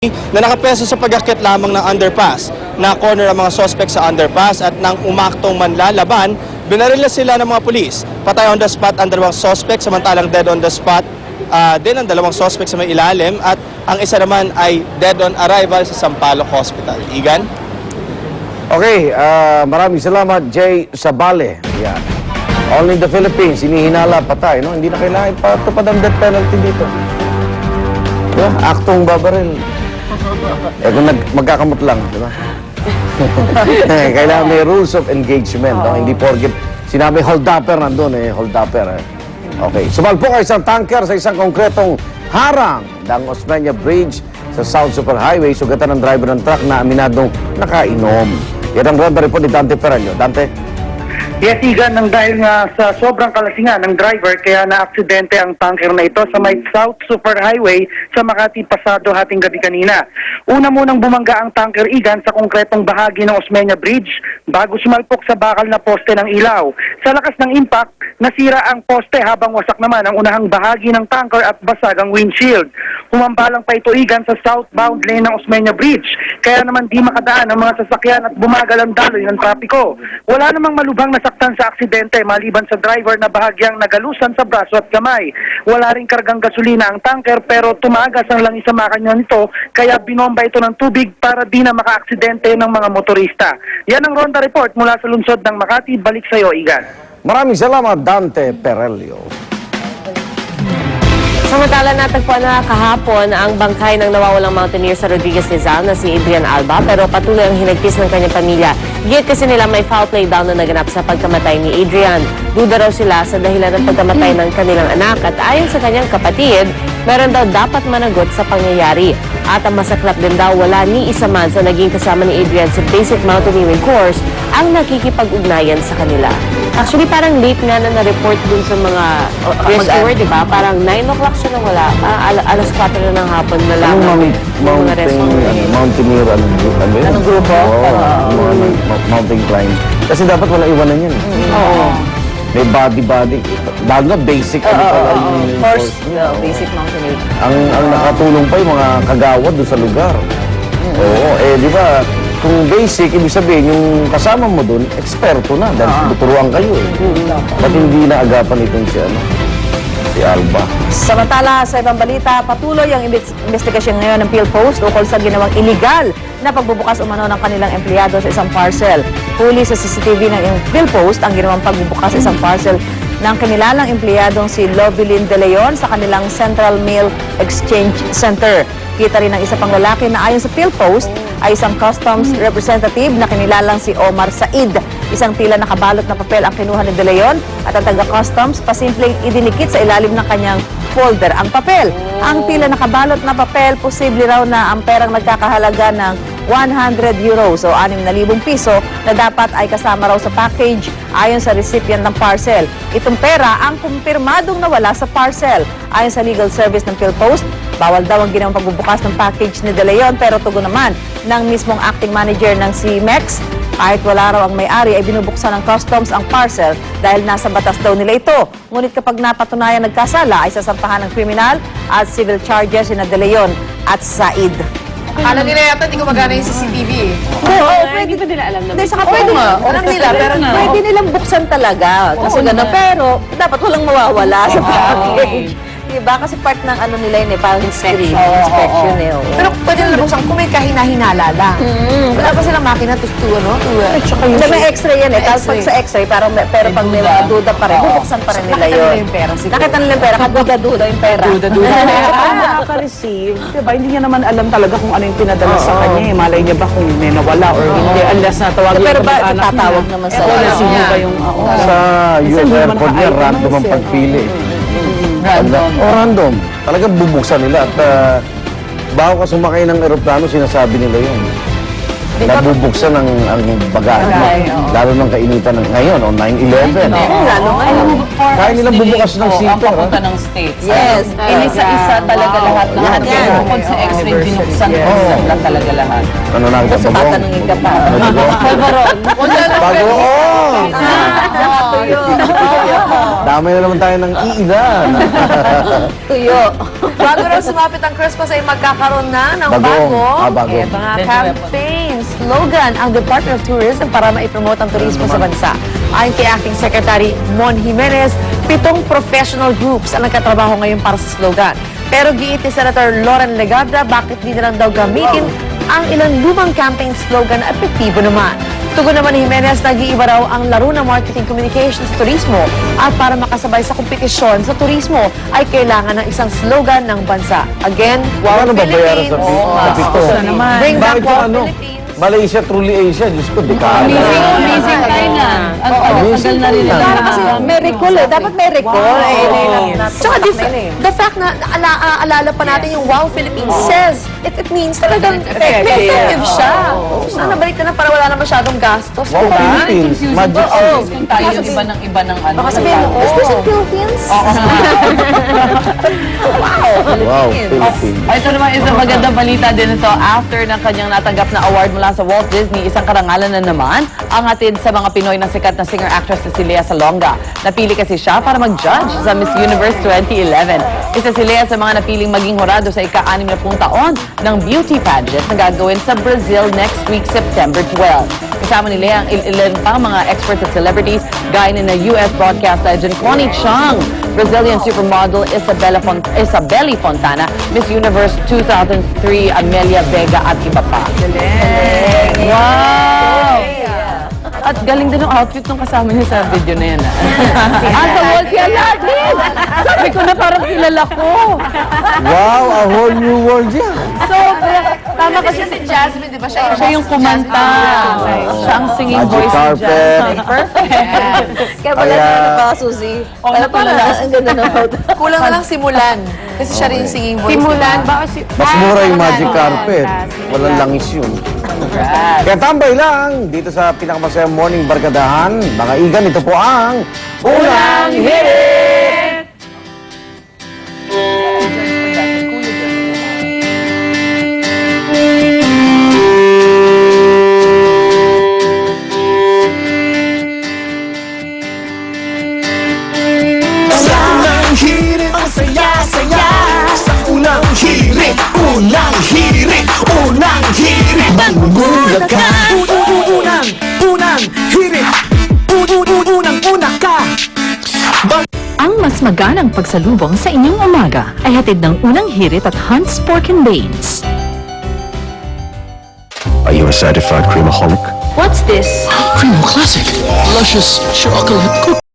na nakapeso sa pag-akyat lamang ng underpass. Na-corner ang mga suspect sa underpass at nang umaktong manlalaban, binarila sila ng mga pulis. Patay on the spot ang dalawang suspect, samantalang dead on the spot din ang dalawang suspect sa may ilalim at ang isa naman ay dead on arrival sa Sampaloc Hospital. Igan? Okay, maraming salamat, Jay Sabale. Yan. Only in the Philippines, inihinala patay, no? Hindi na kailangan patupad ang death penalty dito. Yeah, aktong babaril. Kung magkakamot lang, di ba? Kailangan may rules of engagement, no? Hindi porket sinabi hold-upper, nandun hold-upper. Okay, sumalpok ang isang tanker sa isang konkretong harang ng Osmeña Bridge sa South Superhighway. Sugatan ng driver ng truck na aminadong nakainom. Yan ang ronda report ni Dante Perallo. Dante? Yes, Igan, nang dahil nga sa sobrang kalasingan ng driver, kaya na-aksidente ang tanker na ito sa may South Superhighway sa Makati pasado hating gabi kanina. Una munang bumangga ang tanker, Igan, sa konkretong bahagi ng Osmeña Bridge bago sumalpok sa bakal na poste ng ilaw. Sa lakas ng impact, nasira ang poste habang wasak naman ang unahang bahagi ng tanker at basag ang windshield. Humampalang pa ito, Igan, sa southbound lane ng Osmeña Bridge, kaya naman di makadaan ang mga sasakyan at bumagal ang daloy ng trapiko. Wala namang malubhang nasaktan sa aksidente maliban sa driver na bahagyang nagalusan sa braso at kamay. Wala ring kargang gasolina ang tanker pero tumagas ang langis sa makina nito kaya binomba ito ng tubig para di na maka-aksidente ng mga motorista. Yan ang Ronda Report mula sa lungsod ng Makati. Balik sa iyo, Igan. Maraming salamat, Dante Perelio. Samantala, natagpuan na kahapon ang bangkay ng nawawalang mountaineer sa Rodriguez Rizal na si Adrian Alba pero patuloy ang hinagpis ng kanyang pamilya. Giyit kasi nila may foul play daw na naganap sa pagkamatay ni Adrian. Duda raw sila sa dahilan ng pagkamatay ng kanilang anak at ayon sa kanyang kapatid, meron daw dapat managot sa pangyayari. At ang masaklap din daw, wala ni isa man sa naging kasama ni Adrian sa basic mountaineering course ang nakikipag-ugnayan sa kanila. Actually, parang late nga na na-report dun sa mga rescuer, di ba? Parang 9 o'clock siya na wala. Alas 4 na ng hapon na lang. Mountaineer, Anong grupo? Mountain climb. Kasi dapat wala iwanan yan. Oo. May body. Lalo na basic. First, basic mountaineering. Ang nakatulong pa yung mga kagawad doon sa lugar. Oo, di ba? Kung basic, ibig sabihin, yung kasama mo doon, eksperto na. Dahil tuturuan kayo Ba't hindi na agapan itong si Alba? Samantala, sa ibang balita, patuloy ang investigasyon ngayon ng PhilPost ukol sa ginawang illegal na pagbubukas umano ng kanilang empleyado sa isang parcel. Huli sa CCTV ng PhilPost ang ginawang pagbubukas sa isang parcel ng kanilalang empleyadong si Lovelyn De Leon sa kanilang Central Mail Exchange Center. Kita rin ng isa pang lalaki na ayon sa PhilPost ay isang customs representative na kinilalang si Omar Said. Isang tila nakabalot na papel ang kinuha ni De Leon at ang taga-customs pasimpleng idinikit sa ilalim ng kanyang folder ang papel. Ang tila nakabalot na papel, posible raw na ang perang nagkakahalaga ng 100 euros o 6,000 piso na dapat ay kasama raw sa package ayon sa recipient ng parcel. Itong pera ang kumpirmadong nawala sa parcel. Ayon sa legal service ng PhilPost, bawal daw ang ginawang pagbubukas ng package ni De Leon pero tugon naman ng mismong acting manager ng CMEX. Kahit wala raw ang may-ari ay binubuksan ng customs ang parcel dahil nasa batas daw nila ito. Ngunit kapag napatunayan nagkasala ay sasampahan ng criminal at civil charges sina De Leon at Said. Akala nila yata hindi gumagana yung CCTV eh. Oo, pwede Hindi ba nila alam Hindi, naman? saka pwede nga. Alam nila, pero Pwede nilang buksan talaga. Kasi gano'n. Pero dapat walang mawawala sa package. Diba? Kasi part ng ano nila yun parang inspection eh. Pero pwede nila buksan kung may kahina-hinala lang. Wala pa silang makina to Hindi, may x-ray yan eh. Tapos pag sa x-ray, pero pag may mga duda pa rin, bubuksan pa rin nila Nakita nila yun. yung pera siguro. Nakita nila yung pera, kaduda-duda yung pera. Kung nakaka-receive, diba, hindi niya naman alam talaga kung ano yung pinadala sa kanya. Malay niya ba kung may nawala or hindi. Unless natawag yung Pero ba, kamag-anak tatawag naman sa niya. Sino ba yung... Sa US airport niya, random ang pagpili. Random. Talagang bubuksan nila at bago ka sumakay ng eroplano, sinasabi nila yun. Nabubuksan ang bagahe mo. Lalo ng kainitan ng ngayon, o 9/11. Lalo ngayon. Kaya nilang bubukas ng sito. Papunta ng States. Yes. Inisa-isa talaga lahat. Lahat yan. Bukod sa x-ray, binuksan lang talaga lahat. Ano na kita Kasi ba? tatanungin ka pa. Bago, Damay na naman tayo ng iilan. Tuyo. Bago raw sumapit ang Christmas ay magkakaroon na ng Bago. Mga campaign slogan ang Department of Tourism para maipromote ang turismo sa bansa. Ayon kay Acting Secretary Mon Jimenez, 7 professional groups ang nagkatrabaho ngayon para sa slogan. Pero giit ni Senator Loren Legarda, bakit di na lang daw gamitin ang ilang lumang campaign slogan na epektibo naman. Tugon naman ni Jimenez, nag-iiba raw ang laro ng marketing communications sa turismo at para makasabay sa kompetisyon sa turismo ay kailangan ng isang slogan ng bansa. Again, Wow Ano ba bayaran Philippines. sa pito? Bring back Bakit Wow ano? Philippines. Malaysia, truly Asia. Diyos ko, di ka. Amazing Thailand. Ang tagal na rin nila. Para kasi may recall eh. Dapat may recall. Tsaka the fact na alala pa natin yung Wow Philippines says, it means talagang effective siya. Sana balik na para wala na masyadong gastos. Wow, diba? Philippines. Magic Oo, City. kung tayo yung iba ng iba ng ano. Baka sabihin mo, is this in Philippines? Wow, Philippines. Ito naman isang magandang balita din ito. After ng kanyang natanggap na award mula sa Walt Disney, isang karangalan na naman ang atid sa mga Pinoy na sikat na singer-actress si Lea Salonga. Napili kasi siya para mag-judge sa Miss Universe 2011. Isa si Lea sa mga napiling maging hurado sa ika-60 taon ng beauty pageant na gagawin sa Brazil next week, September 12. Kasama ni Lea ang ilan pang mga experts at celebrities gaya ni na US broadcast legend Connie Chung, Brazilian supermodel Isabelle Fontana, Miss Universe 2003 Amelia Vega at iba pa. Wow! At galing din ang outfit nung kasama niya sa video na yan. Sa wall siya natin! Sabi ko na parang kilala ko. Wow, a whole new world yan. Tama kasi si Jasmine, di ba? Siya yung kumanta. Siya ang singing Magic voice ni carpet. Jasmine. Perfect. Kaya pala Kaya- na pa, Suzy. Oo, natulala. Ang ganda ng Kulang na lang simulan. Kasi siya rin yung singing voice. Simulan diba? ba? Mas mura yung magic carpet. Walang langis yun. Kaya tambay lang dito sa pinakamasayang morning barkadahan. Mga igan, ito po ang Unang Hirit! Unang hirit, ang saya-saya. Sa unang hirit, unang hirit, unang hirit. Mangulat ka. Unang hirit, unang ka. Ang mas maganang pagsalubong sa inyong umaga ay hatid ng Unang Hirit at Hunt's Pork and Beans. Are you a certified creamaholic? What's this? Creamo Classic. Luscious chocolate cookie.